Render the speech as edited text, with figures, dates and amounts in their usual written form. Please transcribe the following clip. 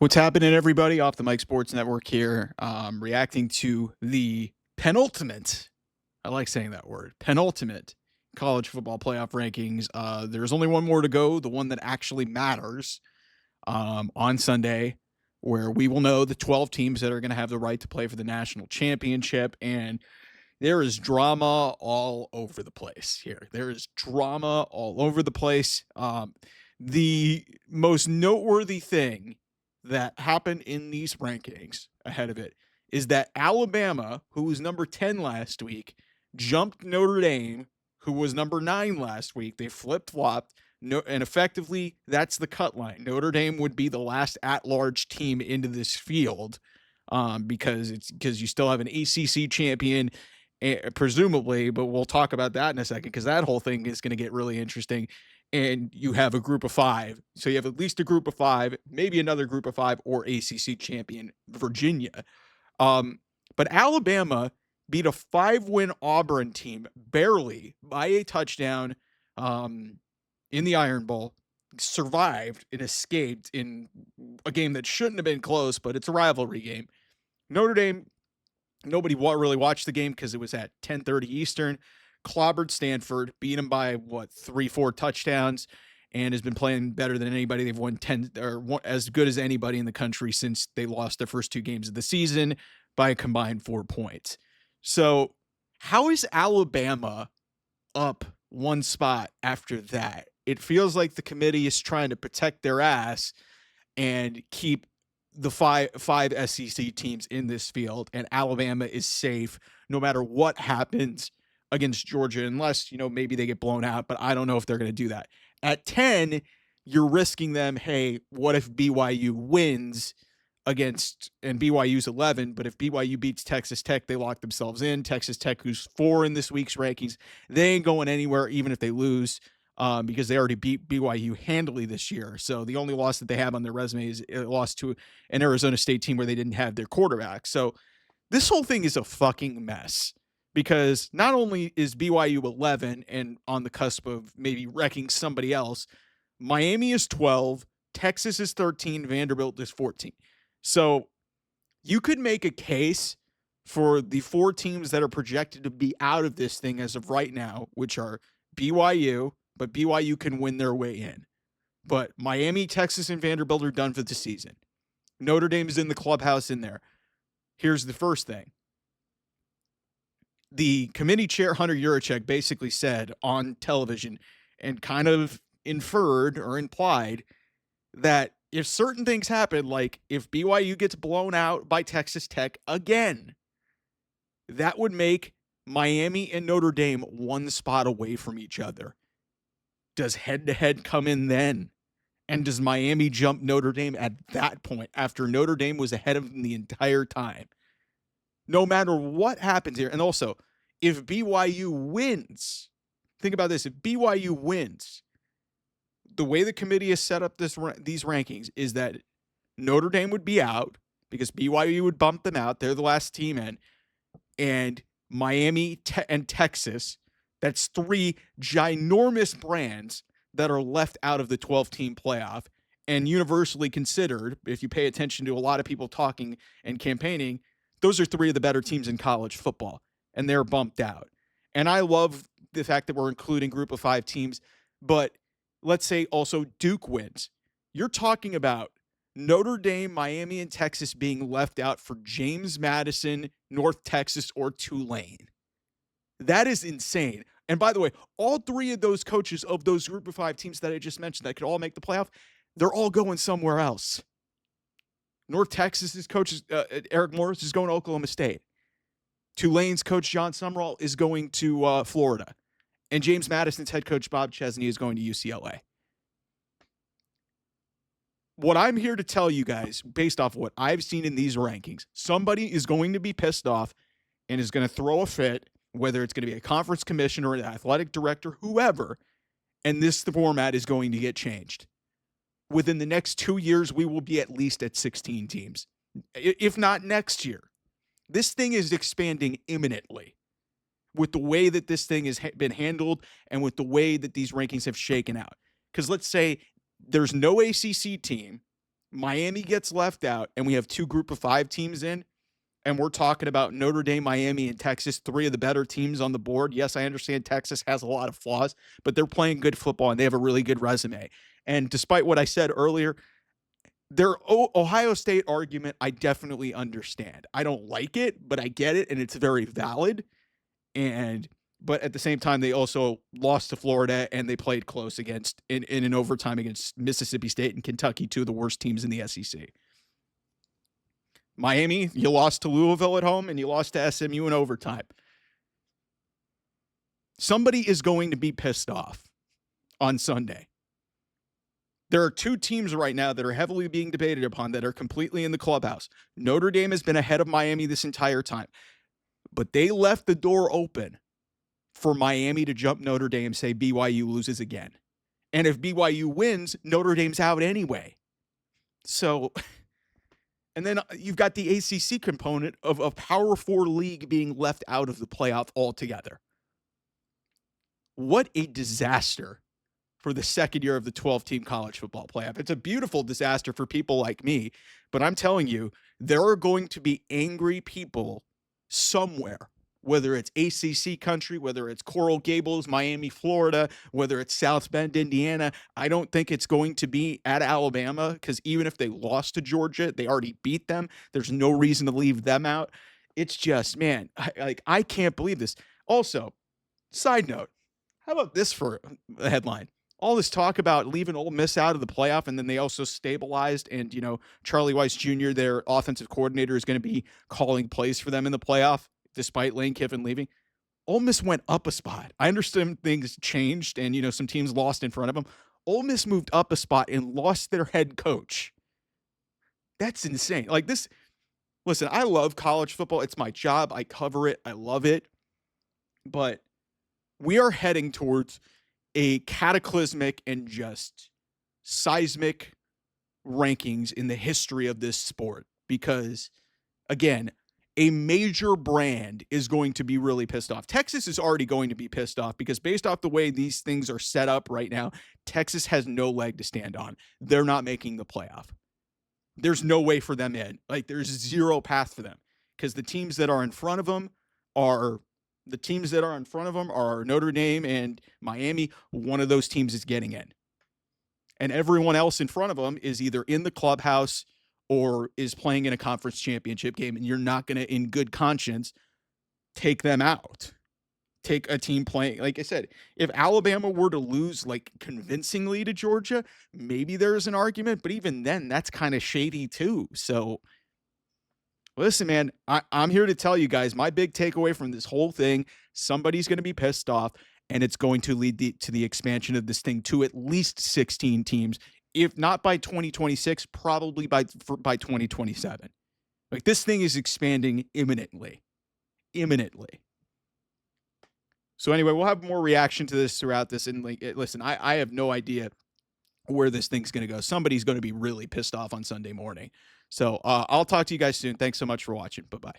What's happening, everybody? Off the Mike Sports Network here, reacting to the penultimate, I like saying that word, penultimate college football playoff rankings. There's only one more to go, the one that actually matters, on Sunday, where we will know the 12 teams that are going to have the right to play for the national championship. And there is drama all over the place here. There is drama all over the place. The most noteworthy thing that happened in these rankings ahead of it is that Alabama, who was number 10 last week, jumped Notre Dame, who was number 9 last week. They flip-flopped. No, and effectively, that's the cut line. Notre Dame would be the last at-large team into this field, because you still have an ACC champion, presumably, but we'll talk about that in a second because that whole thing is going to get really interesting. And you have a group of 5. So you have at least a group of 5, maybe another group of 5, or ACC champion, Virginia. But Alabama beat a 5-win Auburn team barely by a touchdown in the Iron Bowl, survived and escaped in a game that shouldn't have been close, but it's a rivalry game. Notre Dame, nobody really watched the game because it was at 10:30 Eastern. Clobbered Stanford, beat them by 3-4 touchdowns, and has been playing better than anybody. They've won 10 or as good as anybody in the country since they lost their first 2 games of the season by a combined 4 points. So how is Alabama up 1 spot after that? It feels like the committee is trying to protect their ass and keep the five SEC teams in this field, and Alabama is safe no matter what happens against Georgia, unless, maybe they get blown out, but I don't know if they're going to do that. At 10, you're risking them, hey, what if BYU wins and BYU's 11, but if BYU beats Texas Tech, they lock themselves in. Texas Tech, who's 4 in this week's rankings, they ain't going anywhere even if they lose, because they already beat BYU handily this year. So the only loss that they have on their resume is a loss to an Arizona State team where they didn't have their quarterback. So this whole thing is a fucking mess, because not only is BYU 11 and on the cusp of maybe wrecking somebody else, Miami is 12, Texas is 13, Vanderbilt is 14. So you could make a case for the 4 teams that are projected to be out of this thing as of right now, which are BYU, but BYU can win their way in. But Miami, Texas, and Vanderbilt are done for the season. Notre Dame is in the clubhouse in there. Here's the first thing. The committee chair, Hunter Yurachek, basically said on television and kind of inferred or implied that if certain things happen, like if BYU gets blown out by Texas Tech again, that would make Miami and Notre Dame 1 spot away from each other. Does head-to-head come in then? And does Miami jump Notre Dame at that point after Notre Dame was ahead of them the entire time? No matter what happens here. And also, if BYU wins, think about this. If BYU wins, the way the committee has set up these rankings is that Notre Dame would be out because BYU would bump them out. They're the last team in. And Miami and Texas, that's 3 ginormous brands that are left out of the 12-team playoff, and universally considered, if you pay attention to a lot of people talking and campaigning, those are 3 of the better teams in college football, and they're bumped out. And I love the fact that we're including group of 5 teams, but let's say also Duke wins. You're talking about Notre Dame, Miami, and Texas being left out for James Madison, North Texas, or Tulane. That is insane. And by the way, all 3 of those coaches of those group of 5 teams that I just mentioned that could all make the playoff, they're all going somewhere else. North Texas's coach, Eric Morris, is going to Oklahoma State. Tulane's coach, John Summerall, is going to Florida. And James Madison's head coach, Bob Chesney, is going to UCLA. What I'm here to tell you guys, based off what I've seen in these rankings, somebody is going to be pissed off and is going to throw a fit, whether it's going to be a conference commissioner, an athletic director, whoever, and this format is going to get changed. Within the next 2 years, we will be at least at 16 teams, if not next year. This thing is expanding imminently with the way that this thing has been handled and with the way that these rankings have shaken out. Because let's say there's no ACC team Miami gets left out, and we have 2 group of 5 teams in, and we're talking about Notre Dame, Miami, and Texas, 3 of the better teams on the board. Yes, I understand Texas has a lot of flaws, but they're playing good football, and they have a really good resume. And despite what I said earlier, their Ohio State argument, I definitely understand. I don't like it, but I get it, and it's very valid. And but at the same time, they also lost to Florida, and they played close against in an overtime against Mississippi State and Kentucky, 2 of the worst teams in the SEC. Miami, you lost to Louisville at home, and you lost to SMU in overtime. Somebody is going to be pissed off on Sunday. There are 2 teams right now that are heavily being debated upon that are completely in the clubhouse. Notre Dame has been ahead of Miami this entire time, but they left the door open for Miami to jump Notre Dame, say BYU loses again. And if BYU wins, Notre Dame's out anyway. So, and then you've got the ACC component of a Power 4 league being left out of the playoff altogether. What a disaster for the second year of the 12-team college football playoff. It's a beautiful disaster for people like me, but I'm telling you, there are going to be angry people somewhere, whether it's ACC country, whether it's Coral Gables, Miami, Florida, whether it's South Bend, Indiana. I don't think it's going to be at Alabama, because even if they lost to Georgia, they already beat them. There's no reason to leave them out. It's just, man, I can't believe this. Also, side note, how about this for a headline? All this talk about leaving Ole Miss out of the playoff, and then they also stabilized, and, Charlie Weiss Jr., their offensive coordinator, is going to be calling plays for them in the playoff, despite Lane Kiffin leaving. Ole Miss went up a spot. I understand things changed, and, some teams lost in front of them. Ole Miss moved up a spot and lost their head coach. That's insane. Like this, listen, I love college football. It's my job. I cover it. I love it. But we are heading towards a cataclysmic and just seismic rankings in the history of this sport, because, again, a major brand is going to be really pissed off. Texas is already going to be pissed off because, based off the way these things are set up right now, Texas has no leg to stand on. They're not making the playoff. There's no way for them in. Like, there's zero path for them, because the teams that are in front of them are Notre Dame and Miami. One of those teams is getting in. And everyone else in front of them is either in the clubhouse or is playing in a conference championship game, and you're not going to, in good conscience, take them out. Take a team playing, like I said, if Alabama were to lose, like, convincingly to Georgia, maybe there's an argument, but even then, that's kind of shady too. So, listen, man, I'm here to tell you guys, my big takeaway from this whole thing: somebody's going to be pissed off, and it's going to lead to the expansion of this thing to at least 16 teams, if not by 2026, probably by 2027. Like, this thing is expanding imminently. So anyway, we'll have more reaction to this throughout this. And, like, listen, I have no idea where this thing's going to go. Somebody's going to be really pissed off on Sunday morning. So I'll talk to you guys soon. Thanks so much for watching. Bye-bye.